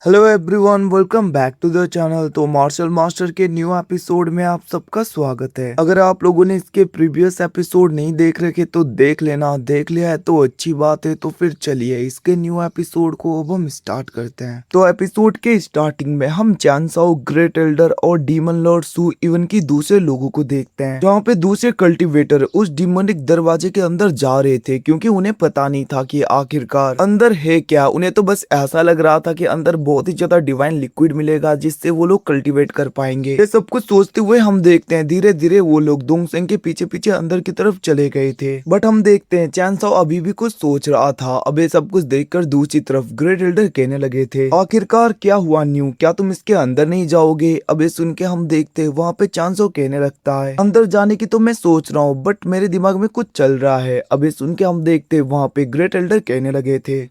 Hello everyone, welcome back to the channel. तो martial master के new episode में आप सबका स्वागत है। अगर आप लोगों ने इसके प्रीवियस एपिसोड नहीं देख रखे तो देख लेना, देख लिया है तो अच्छी बात है। तो फिर चलिए इसके न्यू एपिसोड को अब हम स्टार्ट करते हैं। तो एपिसोड के स्टार्टिंग में हम चैन साओ, ग्रेट एल्डर और डीमन लॉर्ड सू इवन की दूसरे लोगों को देखते हैं, जहाँ पे दूसरे कल्टिवेटर उस डिमोनिक दरवाजे के अंदर जा रहे थे, क्योंकि उन्हें पता नहीं था कि आखिरकार अंदर है क्या। उन्हें तो बस ऐसा लग रहा था कि अंदर बहुत ही ज्यादा डिवाइन लिक्विड मिलेगा जिससे वो लोग कल्टीवेट कर पाएंगे। ये सब कुछ सोचते हुए हम देखते हैं धीरे धीरे वो लोग दोंगसेंग के पीछे पीछे अंदर की तरफ चले गए थे। बट हम देखते हैं चैन साओ अभी भी कुछ सोच रहा था। अब ये सब कुछ देखकर दूसरी तरफ ग्रेट एल्डर कहने लगे थे, आखिरकार क्या हुआ न्यू, क्या तुम इसके अंदर नहीं जाओगे? अब ये सुन के हम देखते हैं वहाँ पे चैन साओ कहने लगता है, अंदर जाने की तो मैं सोच रहा हूँ बट मेरे दिमाग में कुछ चल रहा है। अब ये सुन के हम देखते हैं वहाँ पे ग्रेट एल्डर कहने लगे थे,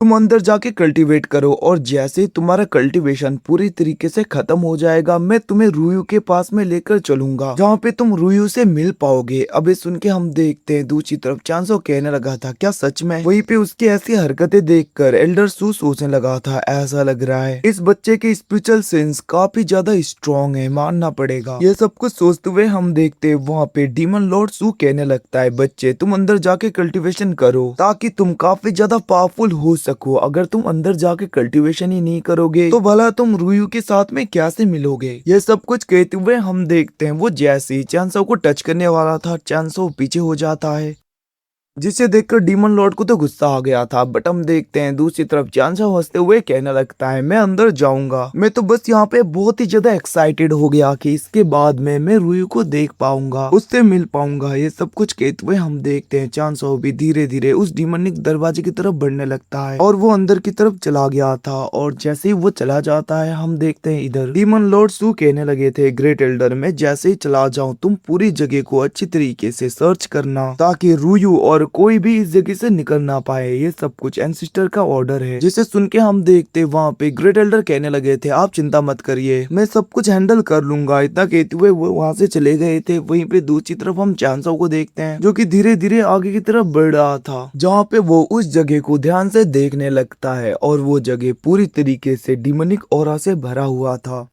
तुम अंदर जाके कल्टीवेट करो और जैसे ही तुम्हारा कल्टीवेशन पूरी तरीके से खत्म हो जाएगा मैं तुम्हें रुयू के पास में लेकर चलूंगा, जहाँ पे तुम रुयू से मिल पाओगे। अब ये सुन के हम देखते हैं दूसरी तरफ चैन साओ कहने लगा था, क्या सच में? वहीं पे उसकी ऐसी हरकतें देखकर एल्डर सू सोचने लगा था, ऐसा लग रहा है इस बच्चे के स्पिरिचुअल सेंस काफी ज्यादा स्ट्रॉन्ग है, मानना पड़ेगा। ये सब कुछ सोचते हुए हम देखते हैं वहाँ पे डीमन लॉर्ड सू कहने लगता है, बच्चे तुम अंदर जाके कल्टीवेशन करो ताकि तुम काफी ज्यादा पावरफुल हो सको। अगर तुम अंदर जाके कल्टीवेशन ही नहीं करोगे तो भला तुम रुयू के साथ में कैसे मिलोगे? ये सब कुछ कहते हुए हम देखते हैं वो जैसे ही चैन साओ को टच करने वाला था चैन साओ पीछे हो जाता है, जिसे देखकर डीमन लॉर्ड को तो गुस्सा आ गया था। बट हम देखते हैं दूसरी तरफ चैन साओ हंसते हुए कहने लगता है, मैं अंदर जाऊंगा, मैं तो बस यहाँ पे बहुत ही ज्यादा एक्साइटेड हो गया कि इसके बाद में मैं रुयू को देख पाऊंगा, उससे मिल पाऊंगा। ये सब कुछ कहते हुए हम देखते हैं चैन साओ भी धीरे धीरे उस डिमोनिक दरवाजे की तरफ बढ़ने लगता है और वो अंदर की तरफ चला गया था। और जैसे ही वो चला जाता है हम देखते हैं इधर डीमन लॉर्ड सू कहने लगे थे, ग्रेट एल्डर मैं जैसे ही चला जाऊं तुम पूरी जगह को अच्छी तरीके से सर्च करना ताकि रुयू और कोई भी इस जगह से निकल ना पाए। ये सब कुछ एंसिस्टर का ऑर्डर है। जिसे सुन के हम देखते वहाँ पे ग्रेट एल्डर कहने लगे थे, आप चिंता मत करिए, मैं सब कुछ हैंडल कर लूंगा। इतना कहते हुए वो वहाँ से चले गए थे। वहीं पे दूसरी तरफ हम चैन साओ को देखते हैं जो कि धीरे धीरे आगे की तरफ बढ़ रहा था, जहाँ पे वो उस जगह को ध्यान से देखने लगता है और वो जगह पूरी तरीके से डिमोनिक ऑरा से भरा हुआ था।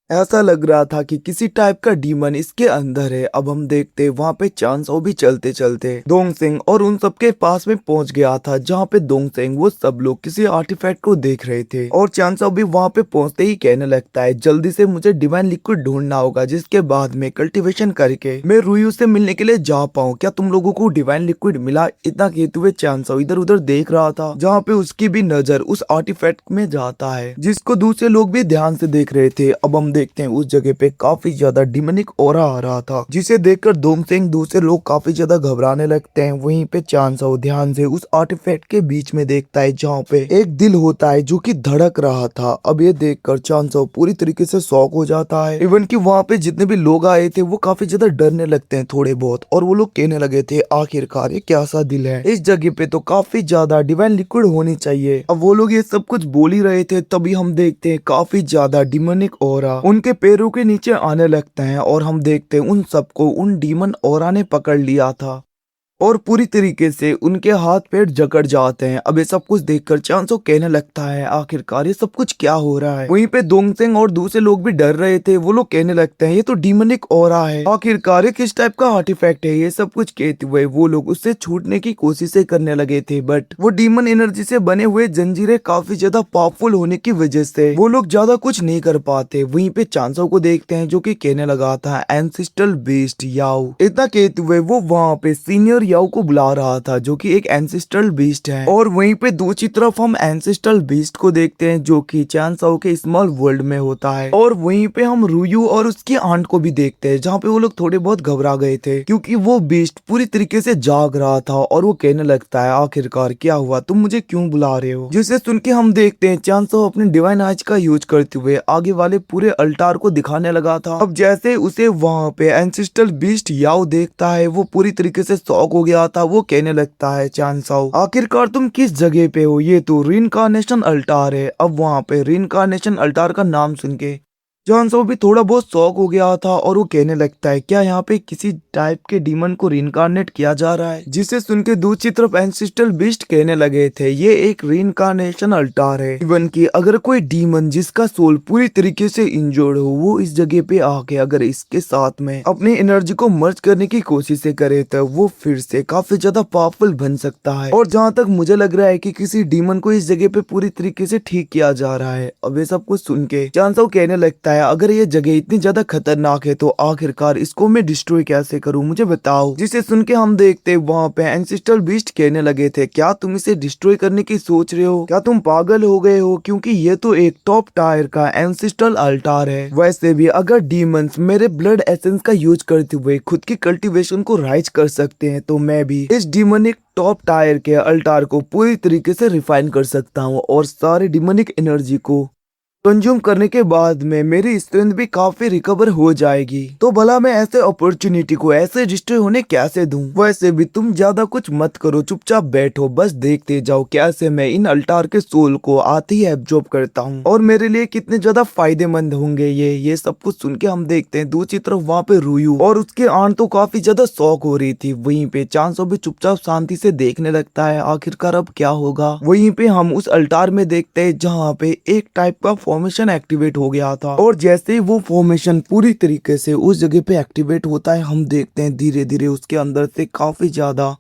ऐसा लग रहा था कि किसी टाइप का डीमन इसके अंदर है। अब हम देखते वहाँ पे चैन साओ भी चलते चलते दोंगसेंग और उन सबके पास में पहुंच गया था, जहाँ पे दोंगसेंग वो सब लोग किसी आर्टिफैक्ट को देख रहे थे। और चैन साओ भी वहाँ पे पहुंचते ही कहने लगता है, जल्दी से मुझे डिवाइन लिक्विड ढूंढना होगा जिसके बाद में कल्टीवेशन करके मैं रुयू से मिलने के लिए जा पाऊँ। क्या तुम लोगों को डिवाइन लिक्विड मिला? इतना कहते हुए चैन साओ इधर उधर देख रहा था, जहाँ पे उसकी भी नजर उस आर्टिफैक्ट में जाता है जिसको दूसरे लोग भी ध्यान से देख रहे थे। अब हम देखते हैं उस जगह पे काफी ज्यादा डिमोनिक ऑरा आ रहा था, जिसे देखकर दोंगसेंग दूसरे लोग काफी ज्यादा घबराने लगते हैं। वहीं पे चैन साओ ध्यान से उस आर्टिफैक्ट के बीच में देखता है जहाँ पे एक दिल होता है जो कि धड़क रहा था। अब ये देखकर चैन साओ पूरी तरीके से शॉक हो जाता है। इवन कि वहाँ पे जितने भी लोग आए थे वो काफी ज्यादा डरने लगते हैं थोड़े बहुत, और वो लोग कहने लगे थे, आखिरकार ये क्या सा दिल है, इस जगह पे तो काफी ज्यादा डिवाइन लिक्विड होनी चाहिए। अब वो लोग ये सब कुछ बोल ही रहे थे तभी हम देखते हैं काफी ज्यादा डिमोनिक ऑरा उनके पैरों के नीचे आने लगते हैं और हम देखते हैं उन सबको उन डीमन ऑरा ने पकड़ लिया था और पूरी तरीके से उनके हाथ पैर जकड़ जाते हैं। अब ये सब कुछ देखकर चैन साओ कहने लगता है, आखिरकार ये सब कुछ क्या हो रहा है? वहीं पे दोंगसेंग और दूसरे लोग भी डर रहे थे। वो लोग कहने लगते हैं, ये तो डीमोनिक ऑरा है, आखिरकार ये किस टाइप का आर्टिफैक्ट है? ये सब कुछ कहते हुए वो लोग उससे छूटने की कोशिशें करने लगे थे, बट वो डीमन एनर्जी से बने हुए जंजीरें काफी ज्यादा पावरफुल होने की वजह से वो लोग ज्यादा कुछ नहीं कर पाते। वहीं पे चैन साओ को देखते हैं जो कि कहने लगा था, एंसिस्ट्रल बीस्ट याओ। इतना कहते हुए वो वहाँ पे सीनियर याओ को बुला रहा था जो कि एक एंसिस्ट्रल बीस्ट है। और वहीं पे दूसरी तरफ हम एंसिस्ट्रल बीस्ट को देखते हैं जो कि चैन साओ के स्मॉल वर्ल्ड में होता है। और वहीं पे हम रुयू और उसकी आंट को भी देखते हैं, जहाँ पे वो लोग थोड़े बहुत घबरा गए थे क्योंकि वो बीस्ट पूरी तरीके से जाग रहा था। और वो कहने लगता है, आखिरकार क्या हुआ, तुम मुझे क्यों बुला रहे हो? जिसे सुन के हम देखते हैं चैन साओ अपने डिवाइन आइज का यूज करते हुए आगे वाले पूरे अल्टार को दिखाने लगा था। अब जैसे उसे वहाँ पे एंसिस्ट्रल बीस्ट याओ देखता है वो पूरी तरीके से शॉक हो गया था। वो कहने लगता है, चैन साओ आखिरकार तुम किस जगह पे हो? ये तो रीइंकार्नेशन अल्टार है। अब वहाँ पे रीइंकार्नेशन अल्टार का नाम सुन के चांसो भी थोड़ा बहुत शॉक हो गया था और वो कहने लगता है क्या यहाँ पे किसी टाइप के डीमन को रिइंकार्नेट किया जा रहा है, जिसे सुन के दूसरी तरफ एंसिस्टल बीस्ट कहने लगे थे ये एक रिइंकार्नेशन अल्टार है। इवन की अगर कोई डीमन जिसका सोल पूरी तरीके से इंजर्ड हो वो इस जगह पे आके अगर इसके साथ में अपनी एनर्जी को मर्ज करने की कोशिश करे तो वो फिर से काफी ज्यादा पावरफुल बन सकता है। और जहाँ तक मुझे लग रहा है कि किसी डीमन को इस जगह पे पूरी तरीके से ठीक किया जा रहा है। अब ये सब कुछ सुन के चांसो कहने लगता है अगर ये जगह इतनी ज्यादा खतरनाक है तो आखिरकार इसको मैं डिस्ट्रॉय कैसे करूं, मुझे बताओ। जिसे सुन के हम देखते वहाँ पे एंसिस्टल बीस्ट कहने लगे थे क्या तुम इसे डिस्ट्रॉय करने की सोच रहे हो, क्या तुम पागल हो गए हो, क्योंकि ये तो एक टॉप टायर का एंसिस्टल अल्टार है। वैसे भी अगर डीमंस मेरे ब्लड एसेंस का यूज करते हुए खुद की कल्टीवेशन को राइज कर सकते हैं तो मैं भी इस डीमनिक टॉप टायर के अल्टार को पूरी तरीके से रिफाइन कर सकता हूँ और सारे डीमनिक एनर्जी को कंज्यूम करने के बाद में मेरी स्ट्रेंथ भी काफी रिकवर हो जाएगी। तो भला मैं ऐसे अपॉर्चुनिटी को ऐसे डिस्ट्रॉय होने कैसे दूं। वैसे भी तुम ज्यादा कुछ मत करो, चुपचाप बैठो, बस देखते जाओ कैसे मैं इन अल्टार के सोल को आते ही एब्जॉर्ब करता हूँ और मेरे लिए कितने ज्यादा फायदेमंद होंगे ये सब कुछ सुन के हम देखते हैं दूसरी तरफ वहाँ पे रूयू और उसके आंट तो काफी ज्यादा शौक हो रही थी। वहीं पे चांसो भी चुपचाप शांति से देखने लगता है आखिरकार अब क्या होगा। वहीं पे हम उस अल्टार में देखते हैं जहाँ पे एक टाइप का फॉर्मेशन एक्टिवेट हो गया था और जैसे ही वो फॉर्मेशन पूरी तरीके से उस जगह पे एक्टिवेट होता है हम देखते हैं धीरे धीरे उसके अंदर से काफी ज्यादा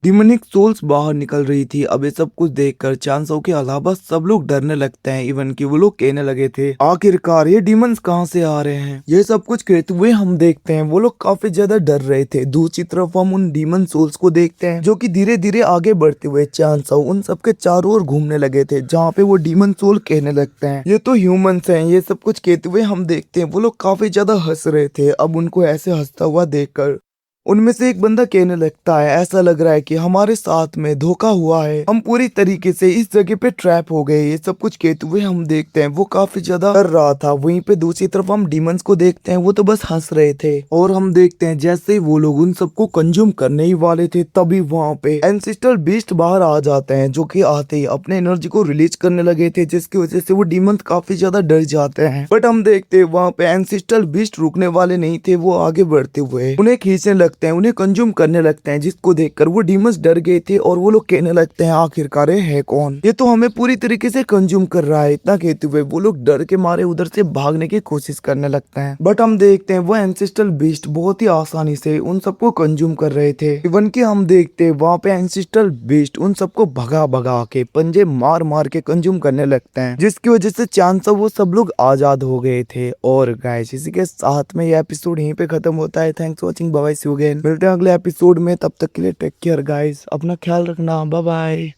डिमोनिक सोल्स बाहर निकल रही थी। अब ये सब कुछ देखकर चांसो के अलावा सब लोग डरने लगते हैं। इवन कि वो लोग कहने लगे थे आखिरकार ये डीमंस कहाँ से आ रहे हैं। ये सब कुछ कहते हुए हम देखते हैं वो लोग काफी ज्यादा डर रहे थे। दूसरी तरफ हम उन डीमन सोल्स को देखते हैं जो कि धीरे धीरे आगे बढ़ते हुए चांसो उन सबके चारों ओर घूमने लगे थे जहाँ पे वो डीमन सोल कहने लगते हैं ये तो ह्यूमंस हैं। ये सब कुछ कहते हुए हम देखते हैं वो लोग काफी ज्यादा हंस रहे थे। अब उनको ऐसे हंसता हुआ देखकर उनमें से एक बंदा कहने लगता है ऐसा लग रहा है कि हमारे साथ में धोखा हुआ है, हम पूरी तरीके से इस जगह पे ट्रैप हो गए। ये सब कुछ कहते हुए हम देखते हैं वो काफी ज्यादा डर रहा था। वहीं पे दूसरी तरफ हम डीमंस को देखते हैं वो तो बस हंस रहे थे और हम देखते हैं जैसे ही वो लोग उन सबको कंज्यूम करने ही वाले थे तभी वहाँ पे एंसिस्टल बीस्ट बाहर आ जाते हैं जो कि आते ही अपने एनर्जी को रिलीज करने लगे थे जिसकी वजह से वो डीमंस काफी ज्यादा डर जाते हैं। बट हम देखते वहाँ पे एंसिस्टल बीस्ट रुकने वाले नहीं थे, वो आगे बढ़ते हुए उन्हें खींचने लगते हैं, उन्हें कंज्यूम करने लगते हैं जिसको देखकर वो डीमंस डर गए थे और वो लोग कहने लगते हैं आखिरकार है कौन, ये तो हमें पूरी तरीके से कंज्यूम कर रहा है। इतना कहते हुए वो लोग डर के मारे उधर से भागने की कोशिश करने लगते हैं। बट हम देखते हैं वो एंसिस्टल बीस्ट बहुत ही आसानी से उन सबको कंज्यूम कर रहे थे। इवन कि हम देखते हैं वहाँ पे एंसिस्टल बीस्ट उन सबको भगा भगा के पंजे मार मार के कंज्यूम करने लगते हैं जिसकी वजह से चांस वो सब लोग आजाद हो गए थे। और गाइस इसी के साथ में ये एपिसोड यहीं पे खत्म होता है। Thanks for watching, bye bye, see you again. मिलते हैं अगले एपिसोड में, तब तक के लिए टेक केयर गाइस, अपना ख्याल रखना, बाय बाय।